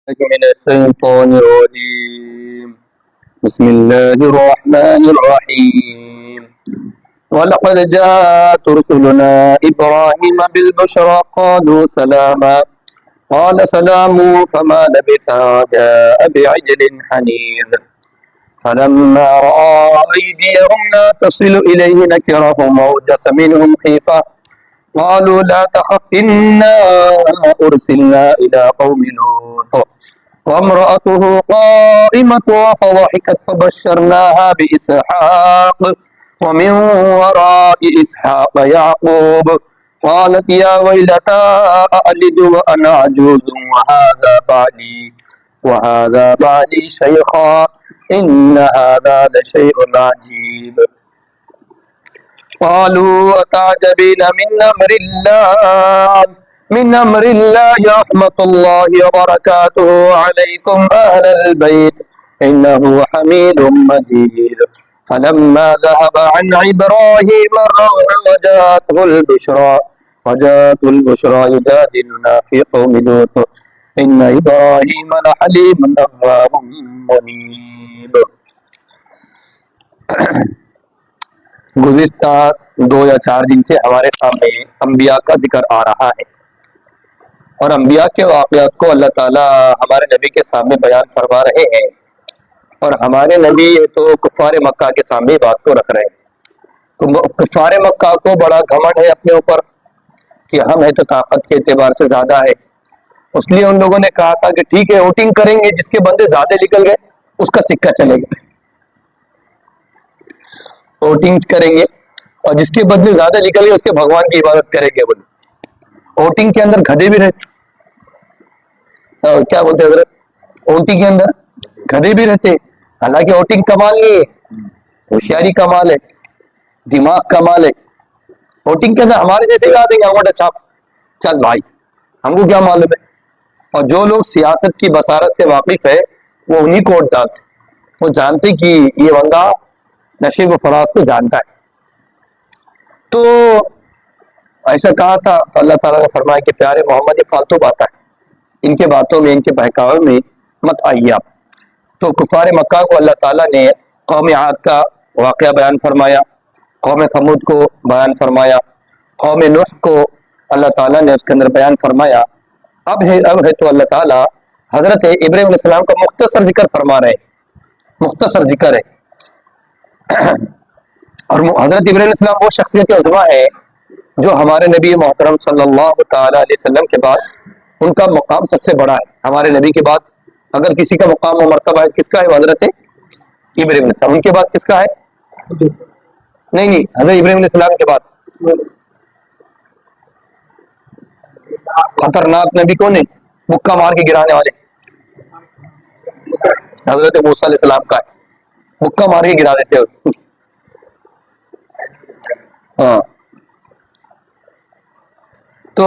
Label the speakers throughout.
Speaker 1: من الشيطان الرجيم بسم الله الرحمن الرحيم ولقد جاءت رسلنا إبراهيم بالبشرى قالوا سلاما قال سلام فما لبث جاء بعجل حنيذ فلما رأى أيديهم لا تصل إليه نكرهم وأوجس منهم خيفة قالوا لا تخف إنا أرسلنا إلى قوم لوط وامرأته قائمة فضحكت فبشرناها بإسحاق ومن وراء إسحاق يعقوب قالت يا ويلتى أألد وأنا عجوز وهذا بعلي شيخا إن هذا لشيء عجيب قالوا أتعجبين من أمر الله رحمة الله وبركاته عليكم أهل البيت إنه حميد مجيد فلما ذهب عن إبراهيم الروع وجاءته البشرى يجادلنا في قوم لوط إن إبراهيم لحليم أواب منيب. گزشتہ 2 یا 4 دن سے ہمارے سامنے انبیاء کا ذکر آ رہا ہے اور انبیاء کے واقعات کو اللہ تعالیٰ ہمارے نبی کے سامنے بیان فرما رہے ہیں اور ہمارے نبی تو کفار مکہ کے سامنے بات کو رکھ رہے ہیں. تو کفار مکہ کو بڑا گھمنڈ ہے اپنے اوپر کہ ہم ہے تو طاقت کے اعتبار سے زیادہ ہے، اس لیے ان لوگوں نے کہا تھا کہ ٹھیک ہے ووٹنگ کریں گے، جس کے بندے زیادہ نکل گئے اس کا سکہ چلے گا، ووٹنگ کریں گے اور جس کے بدلے زیادہ نکل گئے اس کے بھگوان کی عبادت کریں گے. بولے ووٹنگ کے اندر گدھے بھی رہتے، کیا بولتے حضرت، ووٹنگ کے اندر گدھے بھی رہتے. حالانکہ ووٹنگ کمال نہیں ہے، ہوشیاری کمال ہے، دماغ کمال ہے. ووٹنگ کے اندر ہمارے جیسے بھی آ دیں گے انگوٹھا چھاپ، چل بھائی ہم کو کیا معلوم ہے. اور جو لوگ سیاست کی بصارت سے واقف ہے وہ انہی کو ووٹ ڈالتے، وہ جانتے کہ یہ بندہ نشیب و فراز کو جانتا ہے. تو ایسا کہا تھا تو اللہ تعالیٰ نے فرمایا کہ پیارے محمد یہ فالتو بات ہے، ان کے باتوں میں ان کے بہکاوے میں مت آئیے آپ. تو کفار مکہ کو اللہ تعالیٰ نے قوم عاد کا واقعہ بیان فرمایا، قوم ثمود کو بیان فرمایا، قوم نوح کو اللہ تعالیٰ نے اس کے اندر بیان فرمایا. اب ہے تو اللہ تعالیٰ حضرت ابراہیم علیہ السلام کا مختصر ذکر فرما رہے ہیں، مختصر ذکر ہے. اور حضرت ابراہیم علیہ السلام وہ شخصیت عظمیٰ ہے جو ہمارے نبی محترم صلی اللہ تعالیٰ علیہ وسلم کے بعد ان کا مقام سب سے بڑا ہے. ہمارے نبی کے بعد اگر کسی کا مقام و مرتبہ ہے کس کا ہے؟ حضرت ابراہیم علیہ السلام. ان کے بعد کس کا ہے؟ نہیں حضرت ابراہیم علیہ السلام کے بعد خطرناک نبی کون ہے؟ مکہ مار کے گرانے والے حضرت موسیٰ علیہ السلام کا ہے، مکہ مار کے گرا دیتے ہو. ہاں تو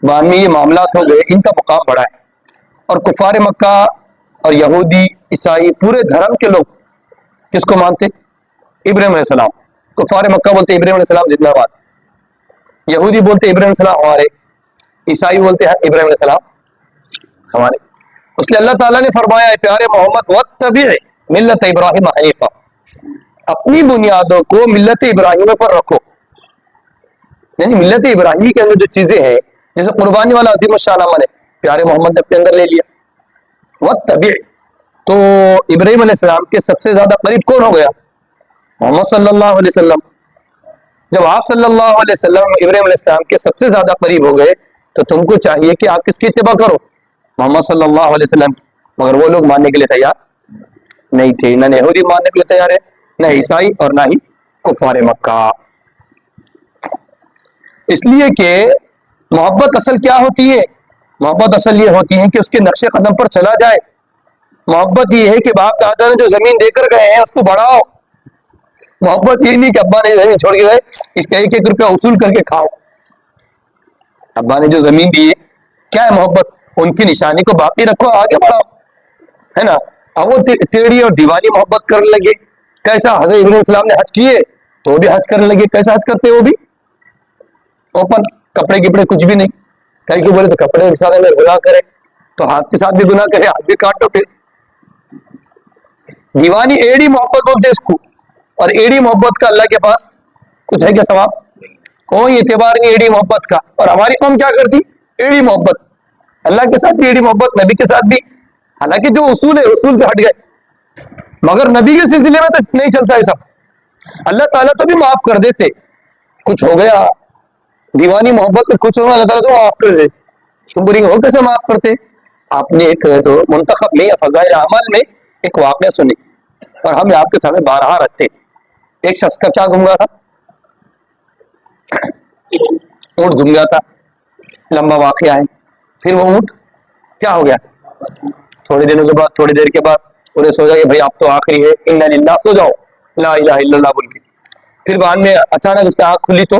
Speaker 1: بعد میں یہ معاملات ہو گئے، ان کا مقام بڑا ہے. اور کفار مکہ اور یہودی عیسائی پورے دھرم کے لوگ کس کو مانتے؟ ابراہیم علیہ السلام. کفار مکہ بولتے ابراہیم علیہ السلام زندہ باد، یہودی بولتے ابراہیم علیہ السلام ہمارے، عیسائی بولتے ہیں ابراہیم علیہ السلام ہمارے. اس لیے اللہ تعالیٰ نے فرمایا پیارے محمد واتبع ملت ابراہیم حنیفہ، اپنی بنیادوں کو ملت ابراہیم پر رکھو. یعنی ملت ابراہیمی کے اندر جو چیزیں ہیں جیسے قربانی والا عظیم الشان عمل ہے پیارے محمد نے اپنے اندر لے لیا. واتبع، تو ابراہیم علیہ السلام کے سب سے زیادہ قریب کون ہو گیا؟ محمد صلی اللہ علیہ وسلم. جب آپ صلی اللہ علیہ وسلم ابراہیم علیہ السلام کے سب سے زیادہ قریب ہو گئے تو تم کو چاہیے کہ آپ کس کی اتباع کرو؟ محمد صلی اللہ علیہ وسلم کی. مگر وہ لوگ ماننے کے لیے تیار نہیں تھے، نہ یہودی ماننے کے لیے تیار ہے، نہ عیسائی اور نہ ہی کفار مکہ. اس لیے کہ محبت اصل کیا ہوتی ہے؟ محبت اصل یہ ہوتی ہے کہ اس کے نقش قدم پر چلا جائے. محبت یہ ہے کہ باپ دادا نے جو زمین دے کر گئے ہیں اس کو بڑھاؤ. محبت یہ نہیں کہ ابا نے زمین چھوڑ کے گئے اس کا 1-1 روپیہ وصول کر کے کھاؤ. ابا نے جو زمین دی ہے کیا ہے محبت؟ ان کی نشانی کو باقی رکھو، آگے بڑھاؤ، ہے نا. اب وہ ٹیڑھی اور دیوانی محبت کرنے لگے. کیسا؟ حضرت ابراہیم علیہ السلام نے حج کیے تو وہ بھی حج کرنے لگے. کیسا حج کرتے؟ وہ بھی اوپن، کپڑے کپڑے کچھ بھی نہیں. کہیں کہ بولے تو کپڑے کے سارے میں گناہ کرے، تو ہاتھ کے ساتھ بھی گناہ کرے ہاتھ بھی کاٹو پھر. دیوانی ایڑی محبت بولتے اس کو. اور ایڑی محبت کا اللہ کے پاس کچھ ہے کیا ثواب؟ کوئی اعتبار نہیں ایڑی محبت کا. اور ہماری قوم کیا کرتی؟ ایڑی محبت. اللہ کے ساتھ بھی ایڑی محبت, نبی کے ساتھ بھی. حالانکہ جو اصول ہے اصول سے ہٹ گئے, مگر نبی کے سلسلے میں تو نہیں چلتا ہے سب. اللہ تعالیٰ تو بھی معاف کر دیتے, کچھ ہو گیا دیوانی محبت میں کچھ ہوگا اللہ تعالیٰ تو معاف کر دیتے. تم بری ہو کیسے معاف کرتے؟ آپ نے ایک تو منتخب میں یا فضائل اعمال میں ایک واقعہ سنی اور ہم آپ کے سامنے بارہا رکھتے. ایک شخص کا کیا گم گیا تھا؟ اونٹ گم گیا تھا. لمبا واقعہ ہے. پھر وہ اونٹ کیا ہو گیا؟ تھوڑے دنوں کے بعد, تھوڑی دیر کے بعد انہیں سوچا کہ بھائی آپ تو آخری ہے, انا للہ, سو جاؤ لا الہ الا اللہ بول کے. پھر بعد میں اچانک اس کی آنکھ کھلی تو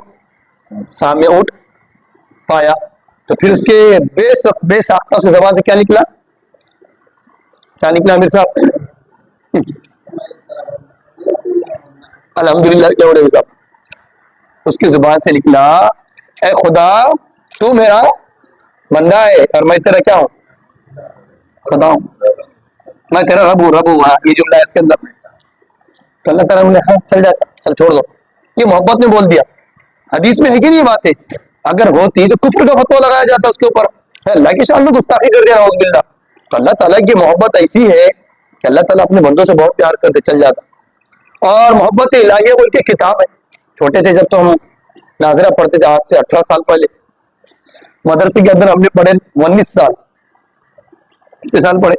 Speaker 1: سامنے اونٹ پایا. تو پھر اس کے بے ساختہ اس کی زبان سے کیا نکلا؟ کیا نکلا امیر صاحب؟ الحمدللہ کیا بڑے صاحب, اس کی زبان سے نکلا اے خدا تو میرا بندہ ہے اور میں تیرا کیا ہوں؟ خدا ہوں. میں تیرا رب ہوں, رب ہوں. یہ جملہ ہے اس کے اندر. تو اللہ تعالیٰ نے ہاں چل جاتا, چل چھوڑ دو. یہ محبت نے بول دیا. حدیث میں ہے کہ نہیں یہ باتیں؟ اگر ہوتی تو کفر کا فتویٰ لگایا جاتا اس کے اوپر. اللہ کی شان میں گستاخی کر دیا نعوذ باللہ. تو اللہ تعالیٰ کی محبت ایسی ہے کہ اللہ تعالیٰ اپنے بندوں سے بہت پیار کرتے, چل جاتا. اور محبت الہیہ بول کے کتاب ہے. چھوٹے تھے جب تو ہم ناظرہ پڑھتے تھے, آج سے 18 سال پہلے. مدرسے کے اندر ہم نے پڑھے 19 سال. کتنے سال پڑھے؟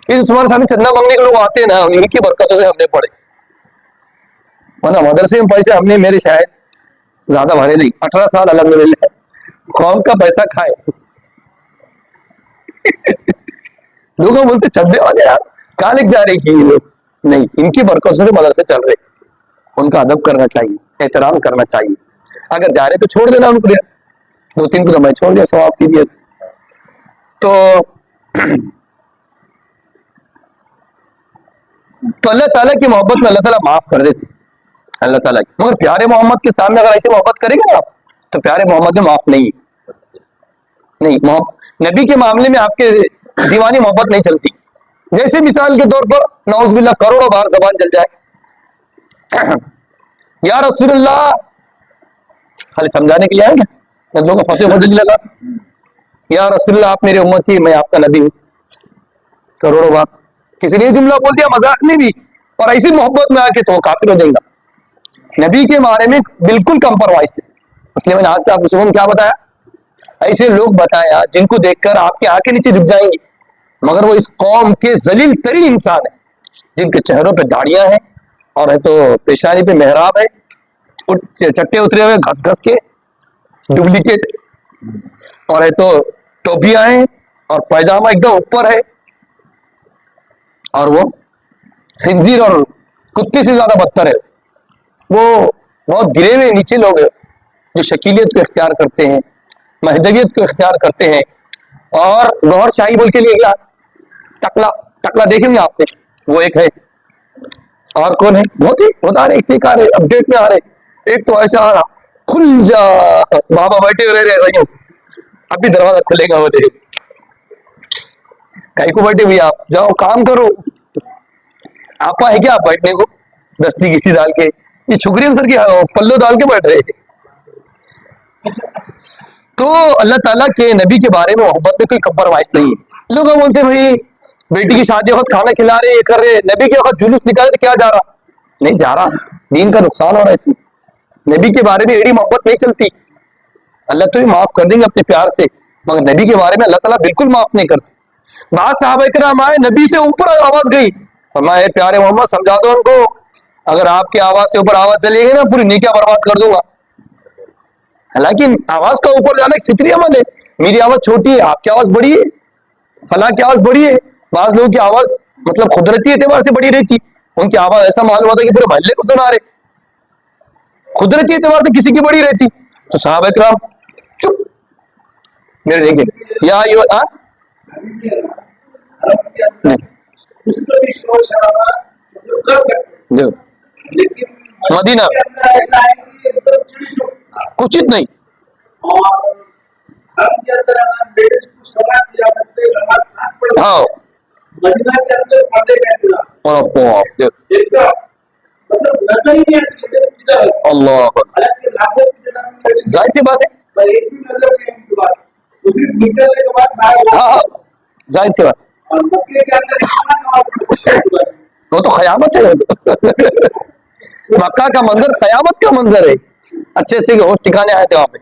Speaker 1: یہ تمہارے سامنے چندہ مانگنے کے لوگ آتے ہیں نا, انہیں کی برکتوں سے ہم نے پڑھے. ورنہ مدرسے میں پیسے ہم نے میرے شاید زیادہ بھرے نہیں. 18 سال الحمدللہ قوم کا پیسہ کھائے. لوگوں بولتے چندے والے یار کہاں لے جا رہے کی یہ لوگ؟ نہیں, ان کی برکتوں سے مدرسے چل رہے. ان کا ادب کرنا چاہیے, احترام کرنا چاہیے. اگر جا رہے تو چھوڑ دینا ان کو. 2-3 کو تو میں چھوڑ دیا ثواب کی وجہ سے. تو اللہ تعالیٰ کی محبت میں اللہ تعالیٰ معاف کر دیتے اللہ تعالیٰ کی. مگر پیارے محمد کے سامنے اگر ایسی محبت کریں گے نا آپ, تو پیارے محمد میں معاف نہیں. نبی کے معاملے میں آپ کے دیوانی محبت نہیں چلتی. جیسے مثال کے طور پر نعوذ باللہ کروڑوں بار زبان چل جائے یا رسول اللہ, خالی سمجھانے کے لیے آئیں گے ندلوں کا فتح بدل لگا, یا رسول اللہ آپ میرے امتی, میں آپ کا نبی ہوں. کروڑوں بار کسی نے جملہ بول دیا مذاق میں بھی, اور ایسی محبت میں آ کے تو وہ کافر ہو جائے گا. نبی کے بارے میں بالکل کمپرومائز تھے. اس لیے میں نے آج کا آپ کو کیا بتایا, ایسے لوگ بتایا جن کو دیکھ کر آپ کے آنکھ کے نیچے جھک جائیں گے, مگر وہ اس قوم کے ذلیل ترین انسان ہیں, جن کے چہروں پہ داڑیاں ہیں اور ہے تو پیشانی پہ محراب ہے, چٹے اترے ہوئے گھس گھس کے ڈپلیکیٹ, اور ہے تو ٹوپیاں ہیں اور پائجامہ ایک دم اوپر ہے, اور وہ خنزیر اور کتے سے زیادہ بدتر ہے. وہ بہت گرے ہوئے نیچے لوگ ہیں جو شکیلیت کو اختیار کرتے ہیں, مہدویت کو اختیار کرتے ہیں, اور گوہر شاہی بول کے لیے ٹکلا دیکھیں گے آپ نے, وہ ایک ہے. اور کون ہے؟ بہت آ رہے, اسی کا اپ ڈیٹ میں آ رہے. ایک تو ایسا آ رہا, کھل جا بابا بیٹھے رہے, ابھی دروازہ کھلے گا, وہ دیکھ کہیں کو بیٹھے بھی, آپ جاؤ کام کرو. آپ ہے کیا بیٹھنے کو دستی کسی ڈال کے, یہ چھکری سر کی پلو ڈال کے بیٹھ رہے. تو اللہ تعالیٰ کے نبی کے بارے میں محبت میں کوئی کمپرومائز نہیں ہے. لوگ بولتے بھائی بیٹی کی شادی وقت کھانا کھلا رہے, یہ کر رہے, نبی کے وقت جلوس نکالے تو کیا جا رہا؟ نہیں جا رہا, دین کا نقصان ہو رہا ہے اس میں. نبی کے بارے میں ایڑی محبت نہیں چلتی. اللہ تو بھی معاف کر دیں گے اپنے پیار سے, مگر نبی کے بارے میں اللہ تعالیٰ بالکل معاف نہیں کرتے. بعض صحابہ کرام آئے, نبی سے اوپر آواز گئی, فرمایا اے پیارے محمد سمجھا دو ان کو, اگر آپ کی آواز سے اوپر آواز چلی گئی نا پوری نیکیاں برباد کر دوں گا. حالانکہ آواز کا اوپر جانا ایک فطری عمل ہے. میری آواز چھوٹی ہے, آپ کی آواز بڑی ہے, فلاں کی آواز بڑی ہے. بعض لوگوں کی آواز مطلب قدرتی اعتبار سے بڑی رہتی, ان کی آواز ایسا معلوم ہوتا ہے کہ پورے محلے کو سنا رہے. قدرتی اعتبار سے کسی کی بڑی رہتی. تو صحابہ کرام چپ میرے دیکھیں یا مدینہ کچھ نہیں,
Speaker 2: حرم کے اندر بیٹے سے کچھ سوال کیا سکتے ہیں، نماز ساتھ پڑھ سکتے
Speaker 1: ہاں
Speaker 2: ہیں۔ مدینہ کے اندر پردے کا انتظام
Speaker 1: اور آپ کو
Speaker 2: ایک تو مطلب نظر ہی نہیں آتی لیڈیز کدھر ہے،
Speaker 1: اللہ
Speaker 2: حالانکہ لاکھوں کی جگہ میں لیڈیز
Speaker 1: ظاہر سی بات ہے،
Speaker 2: پر ایک بھی نظر نہیں آئی ان کی بات دوسری نکلنے کے بعد باہر
Speaker 1: ہاں ہاں ظاہر سی بات،
Speaker 2: اور مکے کے اندر اتنا نماز پڑھ سکتے ہیں اس بات
Speaker 1: وہ تو قیامت ہے مکہ کا منظر قیامت کا منظر ہے، اچھے اچھے کے ہوش ٹھکانے آئے تھے وہاں پہ.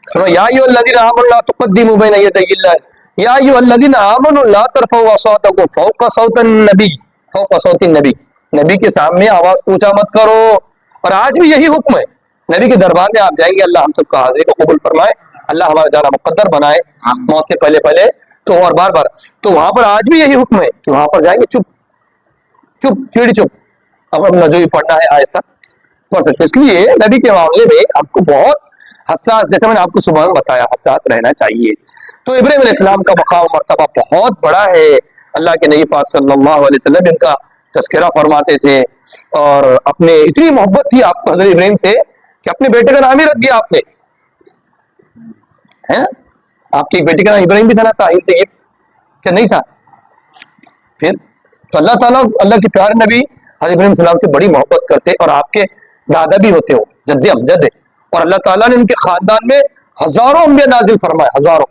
Speaker 1: سنو یا ایھا الذین آمنوا لا تقدموا بین یدی اللہ، یا ایھا الذین آمنوا لا ترفعوا اصواتکم فوق صوت النبی، فوق صوت النبی، نبی کے سامنے آواز اونچا مت کرو. اور آج بھی یہی حکم ہے، نبی کے دربار میں آپ جائیں گے، اللہ ہم سب کا حاضری کو قبول فرمائے، اللہ ہمارا جانا مقدر بنائے موت سے پہلے پہلے. تو اور بار بار تو وہاں پر آج بھی یہی حکم ہے کہ وہاں پر جائیں گے چپ چپ چیڑ چپ، اب اپنا جو بھی پڑھنا ہے آہستہ پڑھ سکتے. اس لیے نبی کے معاملے میں آپ کو بہت حساس، جیسے میں نے آپ کو صبح میں بتایا، حساس رہنا چاہیے. تو ابراہیم علیہ السلام کا مقام و مرتبہ بہت بڑا ہے. اللہ کے نبی پاک صلی اللہ علیہ وسلم ان کا تذکرہ فرماتے تھے، اور اپنے اتنی محبت تھی آپ کو حضرت ابراہیم سے کہ اپنے بیٹے کا نام ہی رکھ دیا آپ نے، ہے نا؟ آپ کی بیٹے کا نام ابراہیم بھی تھا نا، طاہر طیب کیا نہیں تھا؟ پھر تو اللہ تعالیٰ اللہ کے پیارے نبی حضرت ابراہیم علیہ السلام سے بڑی محبت کرتے، اور آپ کے دادا بھی ہوتے ہو، جد امجد ہے. اور اللہ تعالیٰ نے ان کے خاندان میں ہزاروں انبیاء نازل فرمائے، ہزاروں.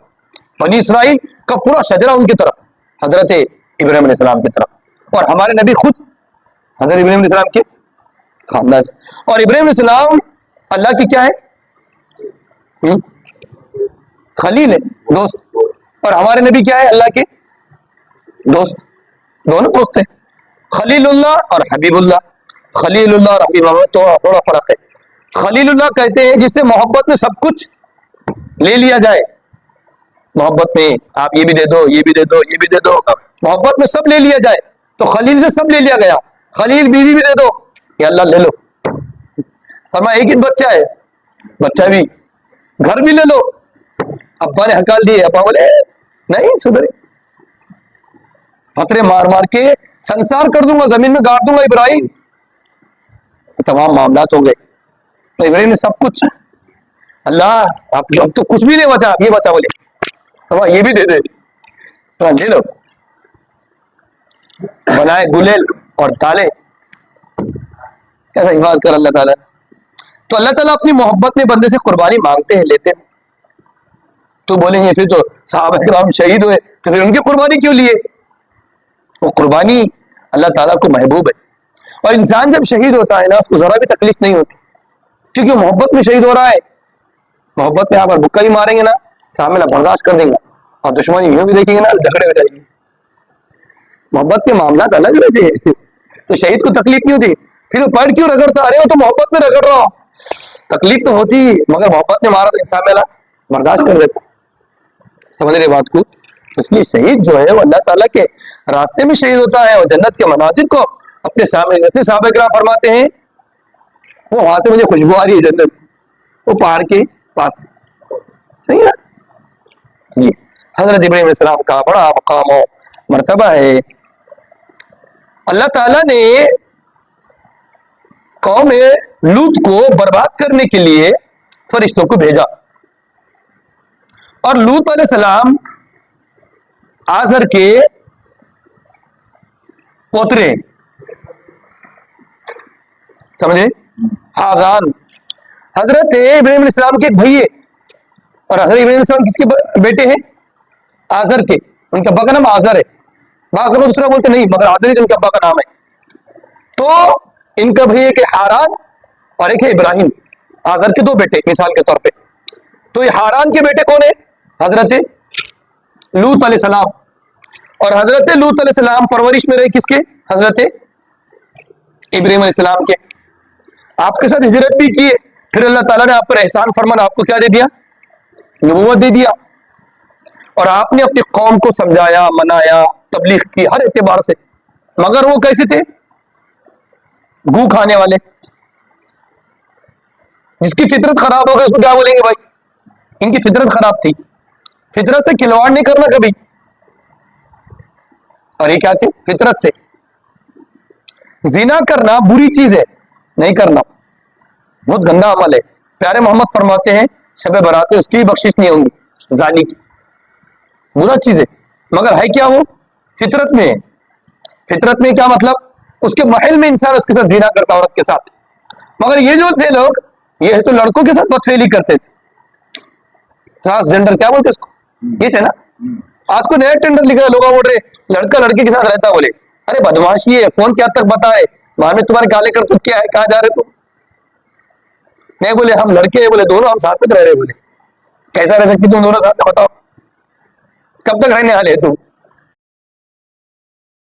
Speaker 1: بنی اسرائیل کا پورا شجرہ ان کی طرف، حضرت ابراہیم علیہ السلام کی طرف. اور ہمارے نبی خود حضرت ابراہیم علیہ السلام کے خاندان سے. اور ابراہیم علیہ السلام اللہ کی کیا ہے؟ خلیل ہے، دوست. اور ہمارے نبی کیا ہے؟ اللہ کے دوست، دونوں دوست ہیں. خلیل اللہ اور حبیب اللہ، خلیل اللہ اور حبیب اللہ تو تھوڑا فرق ہے. خلیل اللہ کہتے ہیں جس سے محبت میں سب کچھ لے لیا جائے، محبت میں آپ یہ بھی دے دو، یہ بھی دے دو، یہ بھی دے دو، محبت میں سب لے لیا جائے. تو خلیل سے سب لے لیا گیا. خلیل بیوی بھی دے دو، یا اللہ لے لو. فرمایا ایک ہی بچہ ہے، بچہ بھی، گھر بھی لے لو. ابا نے ہکال دیے، ابا بولے نہیں سدھرے، پتھرے مار مار کے سنسار کر دوں گا، زمین میں گاڑ دوں گا ابراہیم. تمام معاملات ہو گئے. تو ابراہیم نے سب کچھ، اللہ اب تو کچھ بھی نہیں بچا، یہ بچا، بولے یہ بھی دے دے، لے لو. بنائے گلیل اور تالے، کیسا حفاظت کر اللہ تعالیٰ. تو اللہ تعالیٰ اپنی محبت میں بندے سے قربانی مانگتے ہیں، لیتے ہیں. تو بولیں گے پھر تو صحابہ کرام شہید ہوئے تو پھر ان کی قربانی کیوں لیے؟ وہ قربانی اللہ تعالیٰ کو محبوب ہے. اور انسان جب شہید ہوتا ہے نا، اس کو ذرا بھی تکلیف نہیں ہوتی، کیونکہ محبت میں شہید ہو رہا ہے. محبت میں آپ بکا ہی ماریں گے نا، سامنے برداشت کر دیں گا، اور دشمنی یوں بھی دیکھیں گے نا، جھگڑے ہو جائیں گے. محبت کے معاملات الگ رہتے ہیں. تو شہید کو تکلیف نہیں ہوتی، پھر وہ پڑھ کیوں رگڑتا؟ ارے وہ تو محبت میں رگڑ رہا ہو. تکلیف تو ہوتی، مگر محبت میں مارا تو انسان میں برداشت کر دیتا. سمجھ رہے بات کو؟ اس لیے شہید جو ہے وہ اللہ تعالیٰ کے راستے میں شہید ہوتا ہے، اور جنت کے مناظر کو اپنے سامنے، جیسے صحابہ کرام فرماتے ہیں وہ وہاں سے مجھے خوشبو آ رہی ہے جنت، وہ پہاڑ کے پاس. صحیح ہے جی. حضرت ابراہیم علیہ السلام کا بڑا مقام و مرتبہ ہے. اللہ تعالیٰ نے قوم لوط کو برباد کرنے کے لیے فرشتوں کو بھیجا، اور لوط علیہ السلام آزر کے پوترے، سمجھے؟ ہاغان حضرت ابراہیم علیہ السلام کے ایک بھائی ہے، اور حضرت ابراہیم علیہ السلام کس کے بیٹے ہیں؟ آزر کے. ان کا ابا کا نام آزر ہے، بعض لوگ دوسرا بولتے نہیں، مگر آزر ہی ان کا ابا کا نام ہے. تو ان کا بھائی ایک ہے ہاران اور ایک ہے ابراہیم، آزر کے دو بیٹے مثال کے طور پہ. تو یہ ہاران کے بیٹے کون ہے؟ حضرت لوط علیہ السلام. اور حضرت لوط علیہ السلام پرورش میں رہے کس کے؟ حضرت ابراہیم علیہ السلام کے. آپ کے ساتھ ہجرت بھی کیے، پھر اللہ تعالیٰ نے آپ پر احسان فرمان آپ کو کیا دے دیا؟ نبوت دے دیا. اور آپ نے اپنی قوم کو سمجھایا، منایا، تبلیغ کی ہر اعتبار سے. مگر وہ کیسے تھے؟ گو کھانے والے. جس کی فطرت خراب ہو گئی اس کو کیا بولیں گے بھائی؟ ان کی فطرت خراب تھی، فطرت سے کھلواڑ نہیں کرنا کبھی. اور یہ کیا تھے؟ فطرت سے. زنا کرنا بری چیز ہے، نہیں کرنا، بہت گندا عمل ہے. پیارے محمد فرماتے ہیں شب برات میں اس کی بھی بخشش نہیں ہوگی زانی کی. برا چیز ہے مگر ہے کیا وہ فطرت میں ہے. فطرت میں کیا مطلب اس کے محل میں انسان اس کے ساتھ زنا کرتا عورت کے ساتھ. مگر یہ جو تھے لوگ یہ تو لڑکوں کے ساتھ بدفعلی کرتے تھے. ٹرانسجینڈر کیا بولتے اس کو یہ تھے نا. آج کو نیا ٹینڈر لکھا لوگ بول رہے لڑکا لڑکی کے ساتھ رہتا. بولے ارے بدماشی ہے فون کیا تک بتائے بعد میں تمہارے گالے کر تو کیا ہے کہاں جا رہے تم. نہیں بولے ہم لڑکے ہیں بولے دونوں ہم ساتھ میں رہ رہے. بولے کیسا رہ سکتی تم دونوں ساتھ میں بتاؤ کب تک رہنے والے تم.